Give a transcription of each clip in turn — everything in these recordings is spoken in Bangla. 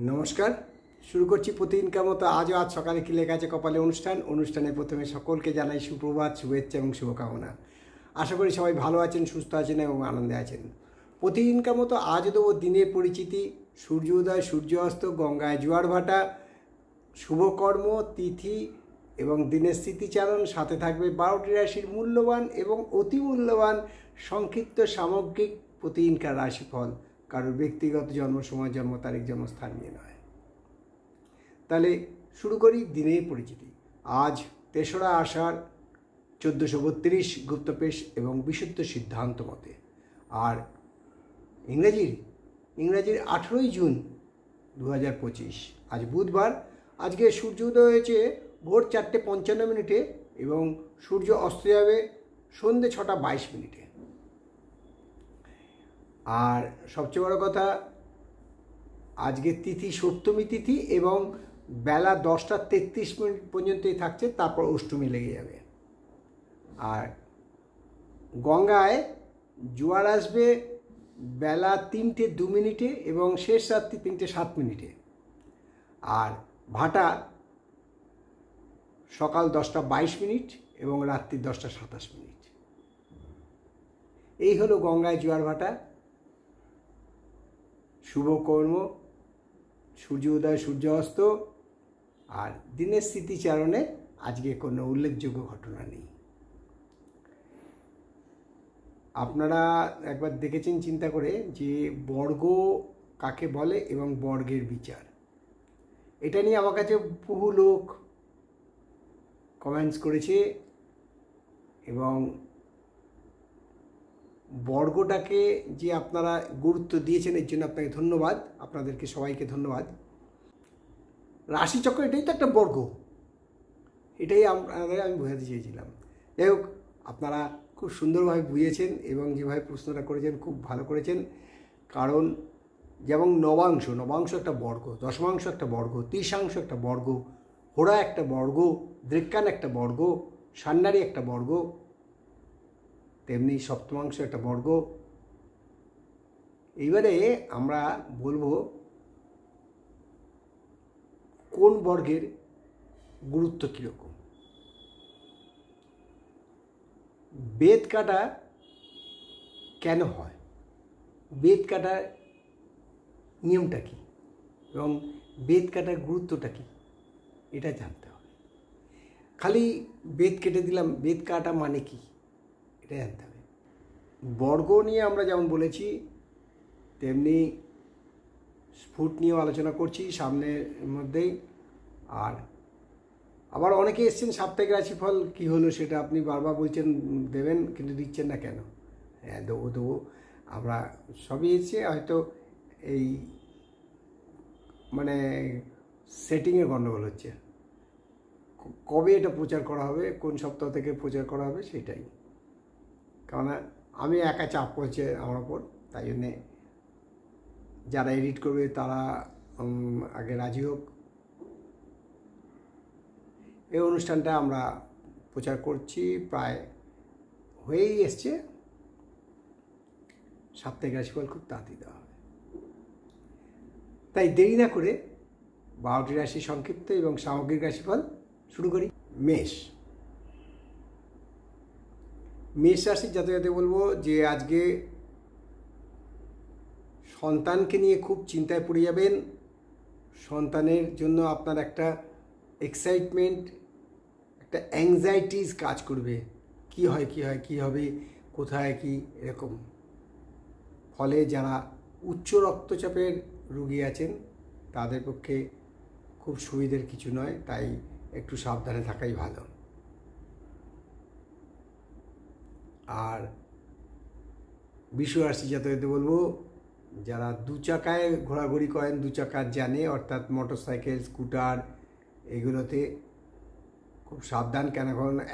নমস্কার। শুরু করছি প্রতিদিনকার মতো আজ সকালে কি লেখা আছে কপালে অনুষ্ঠানে প্রথমে সকলকে জানাই সুপ্রভাত, শুভেচ্ছা এবং শুভকামনা। আশা করি সবাই ভালো আছেন, সুস্থ আছেন এবং আনন্দে আছেন। প্রতিদিনকার মতো আজ দেবো দিনের পরিচিতি, সূর্য উদয়, সূর্য অস্ত, গঙ্গায় জোয়ার ভাটা, শুভকর্ম, তিথি এবং দিনের স্মৃতিচারণ। সাথে থাকবে 12টি রাশির মূল্যবান এবং অতি মূল্যবান সংক্ষিপ্ত সামগ্রিক প্রতিদিনকার রাশিফল, কারোর ব্যক্তিগত জন্ম সময়, জন্ম তারিখ, জন্মস্থান নিয়ে নয়। তাহলে শুরু করি দিনের পরিচিতি। আজ 3রা আষাঢ় 1432 গুপ্তপেশ এবং বিশুদ্ধ সিদ্ধান্ত মতে, আর ইংরাজির 18ই জুন 2025। আজ বুধবার। আজকে সূর্য উদয় হয়েছে ভোর 4:55 এবং সূর্য অস্ত যাবে সন্ধ্যে 6:22। আর সবচেয়ে বড় কথা, আজকের তিথি সপ্তমী তিথি এবং বেলা 10:33 পর্যন্তই থাকছে, তারপর অষ্টমী লেগে যাবে। আর গঙ্গায় জোয়ার আসবে বেলা 3:02 এবং শেষ রাত্রি 3:07। আর ভাটা সকাল 10:22 এবং রাত্রি 10:27। এই হলো গঙ্গায় জোয়ার ভাটা, শুভকর্ম, সূর্য উদয়, সূর্য অস্ত। আর দিনের স্মৃতিচারণে আজকে কোনো উল্লেখযোগ্য ঘটনা নেই। আপনারা একবার দেখেছেন চিন্তা করে যে বর্গ কাকে বলে এবং বর্গের বিচার, এটা নিয়ে আমার কাছে বহু লোক কমেন্টস করেছে এবং বর্গটাকে যে আপনারা গুরুত্ব দিয়েছেন এর জন্য আপনাকে ধন্যবাদ, আপনাদেরকে সবাইকে ধন্যবাদ। রাশিচক্র এটাই তো একটা বর্গ, এটাই আপনাদের আমি বোঝাতে চেয়েছিলাম। যাই হোক, আপনারা খুব সুন্দরভাবে বুঝেছেন এবং যেভাবে প্রশ্নটা করেছেন খুব ভালো করেছেন। কারণ যেমন নবাংশ একটা বর্গ, দশমাংশ একটা বর্গ, ত্রিশাংশ একটা বর্গ, হোড়া একটা বর্গ, দৃক্কান একটা বর্গ, ষান্ডারি একটা বর্গ, তেমনি সপ্তমাংশ একটা বর্গ। এইবারে আমরা বলবো কোন বর্গের গুরুত্ব কীরকম। বেদ কাটা কেন হয়, বেদ কাটার নিয়মটা কী এবং বেদ কাটার গুরুত্বটা কী, এটা জানতে হবে। খালি বেদ কেটে দিলাম, বেদ কাটা মানে কি এটা জানতে হবে। বর্গ নিয়ে আমরা যেমন বলেছি তেমনি স্ফুট নিয়েও আলোচনা করছি সামনের মধ্যেই। আর আবার অনেকে এসছেন সাপ্তাহিক রাশিফল কী হলো সেটা আপনি বারবার বলছেন দেবেন, কিন্তু দিচ্ছেন না কেন? হ্যাঁ, দেবো আমরা সবই এসছে, হয়তো এই মানে সেটিংয়ের গণ্ডগোল হচ্ছে। কবে এটা প্রচার করা হবে, কোন সপ্তাহ থেকে প্রচার করা হবে সেটাই, কেননা আমি একা চাপ পড়ছে আমার ওপর, তাই জন্যে যারা এডিট করবে তারা আগে রাজি হোক। এই অনুষ্ঠানটা আমরা প্রচার করছি, প্রায় হয়েই এসছে। সাপ্তাহিক রাশিফল খুব তাড়াতাড়ি দেওয়া হবে, তাই দেরি না করে 12টি রাশি সংক্ষিপ্ত এবং সামগ্রিক রাশিফল শুরু করি। মেষ রাশির জাতক বলবো যে আজকে সন্তানকে নিয়ে খুব চিন্তায় পড়ে যাবেন। সন্তানের জন্য আপনার একটা এক্সাইটমেন্ট, একটা অ্যাংজাইটিস কাজ করবে, কি হবে, কোথায় কি, এরকম। ফলে যারা উচ্চ রক্তচাপের রোগী আছেন তাদের পক্ষে খুব সুবিধের কিছু নয়, তাই একটু সাবধানে থাকাই ভালো। আর বৃষ রাশি জাতকদের বলবো যারা 2 চাকায় ঘোরাঘুরি করেন, 2 চাকার জানে, অর্থাৎ মোটর সাইকেল, স্কুটার, এগুলোতে খুব সাবধান। কেন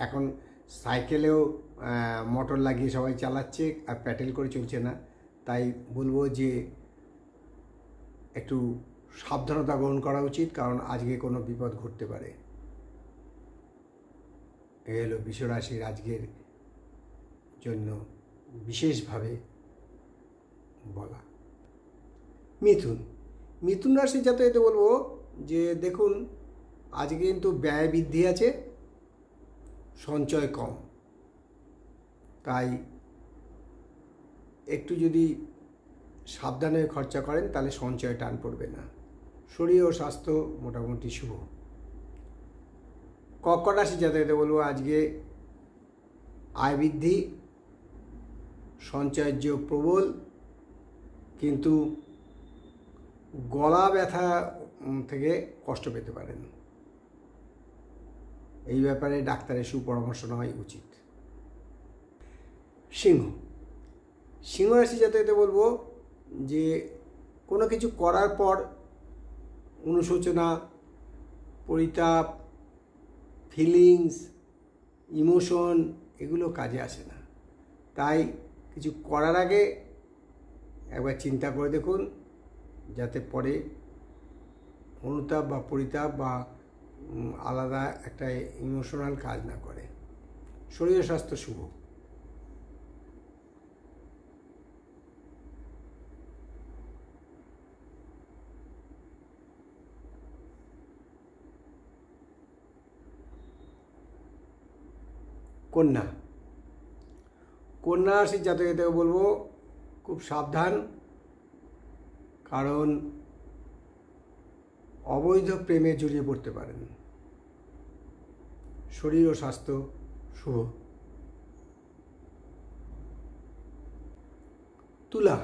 এখন সাইকেলেও মোটর লাগিয়ে সবাই চালাচ্ছে আর প্যাডেল করে চলছে না, তাই বলবো যে একটু সাবধানতা গ্রহণ করা উচিত, কারণ আজকে কোনো বিপদ ঘটতে পারে। এই হলো বৃষ রাশির আজকের জন্য বিশেষভাবে বলা। মিথুন রাশি জাতকদের বলবো যে দেখুন আজকে কিন্তু ব্যয় বৃদ্ধি আছে, সঞ্চয় কম, তাই একটু যদি সাবধানে খরচা করেন তাহলে সঞ্চয় টান পড়বে না। শরীর ও স্বাস্থ্য মোটামুটি শুভ। কর্কট রাশি জাতকদের বলবো আজকে আয় বৃদ্ধি, সঞ্চয়ের যোগ প্রবল, কিন্তু গলা ব্যথা থেকে কষ্ট পেতে পারেন। এই ব্যাপারে ডাক্তারের সুপরামর্শ নেওয়াই উচিত। সিংহ রাশি জাতকদের বলবো যে কোনো কিছু করার পর অনুশোচনা, পরিতাপ, ফিলিংস, ইমোশন এগুলো কাজে আসে না। তাই কিছু করার আগে একবার চিন্তা করে দেখুন, যাতে পরে অনুতাপ বা পরিতাপ বা আলাদা একটা ইমোশনাল কাজ না করে। শরীর স্বাস্থ্য শুভ। কন্যা রাশির জাতকদের বলবো খুব সাবধান, কারণ অবৈধ প্রেমে জড়িয়ে পড়তে পারেন। শরীর ও স্বাস্থ্য শুভ। তুলা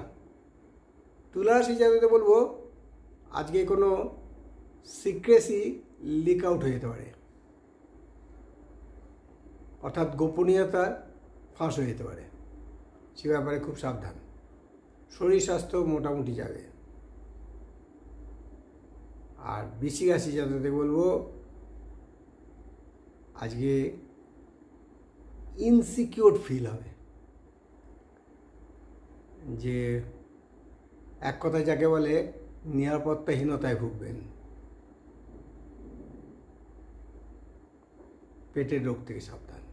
রাশি জাতকদের বলবো আজকে কোনো সিক্রেসি লিক আউট হয়ে যেতে পারে, অর্থাৎ গোপনীয়তা ফাঁস হয়ে যেতে পারে, সে ব্যাপারে খুব সাবধান। শরীর স্বাস্থ্য মোটামুটি যাবে। আর বৃশ্চিক রাশি জাতকদের বলবো আজকে ইনসিকিউর ফিল হবে, যে এক কথায় যাকে বলে নিরাপত্তাহীনতায় ভুগবেন। পেটের রোগ থেকে সাবধান।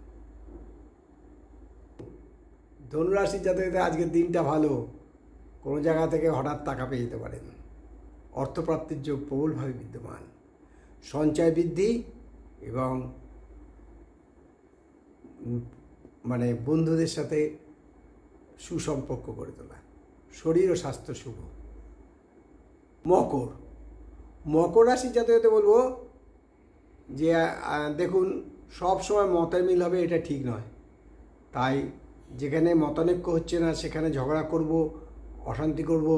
ধনুরাশির জাতকদের আজকের দিনটা ভালো, কোনো জায়গা থেকে হঠাৎ টাকা পেয়ে যেতে পারেন। অর্থপ্রাপ্তির যোগ প্রবলভাবে বিদ্যমান। সঞ্চয় বৃদ্ধি এবং বন্ধুদের সাথে সুসম্পর্ক গড়ে তোলা। শরীর ও স্বাস্থ্য শুভ। মকর রাশির জাতকদের বলবো যে দেখুন সব সময় মতের মিল হবে এটা ঠিক নয়, তাই যেখানে মতানৈক্য হচ্ছে না সেখানে ঝগড়া করব, অশান্তি করব,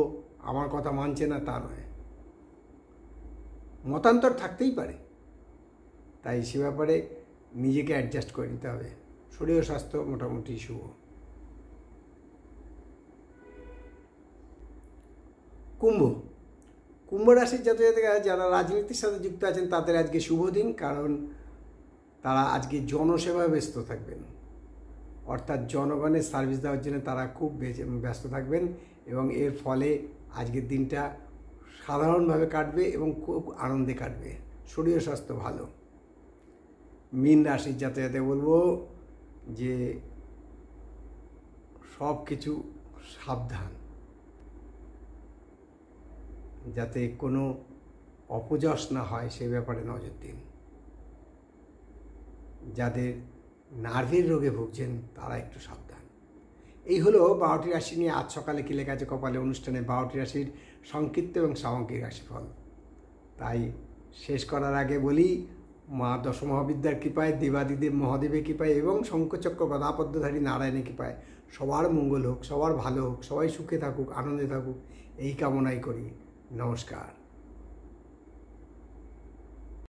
আমার কথা মানছে না তা নয়। মতান্তর থাকতেই পারে, তাই সে ব্যাপারে নিজেকে অ্যাডজাস্ট করে নিতে হবে। শরীর ও স্বাস্থ্য মোটামুটি শুভ। কুম্ভ রাশির জাতকরা যারা রাজনীতির সাথে যুক্ত আছেন তাদের আজকে শুভ দিন, কারণ তারা আজকে জনসেবায় ব্যস্ত থাকবেন, অর্থাৎ জনগণের সার্ভিস দেওয়ার জন্য তারা খুব ব্যস্ত থাকবেন এবং এর ফলে আজকের দিনটা সাধারণভাবে কাটবে এবং খুব আনন্দে কাটবে। শরীর স্বাস্থ্য ভালো। মীন রাশির জাতকদের বলবো যে সব কিছু সাবধান, যাতে কোনো অপযশ না হয় সে ব্যাপারে নজর দিন। যাদের নার্ভের রোগে ভুগছেন তারা একটু সাবধান। এই হলো 12টি রাশি নিয়ে আজ সকালে কি লেখা আছে কপালে অনুষ্ঠানে 12টি রাশির সংক্ষিপ্ত এবং সামগ্রিক রাশিফল। তাই শেষ করার আগে বলি, মা দশমহাবিদ্যার কৃপায়, দেবাদিদেব মহাদেবের কৃপায় এবং শঙ্খচক্র গদাপদ্মধারী নারায়ণের কৃপায় সবার মঙ্গল হোক, সবার ভালো হোক, সবাই সুখে থাকুক, আনন্দে থাকুক, এই কামনাই করি। নমস্কার।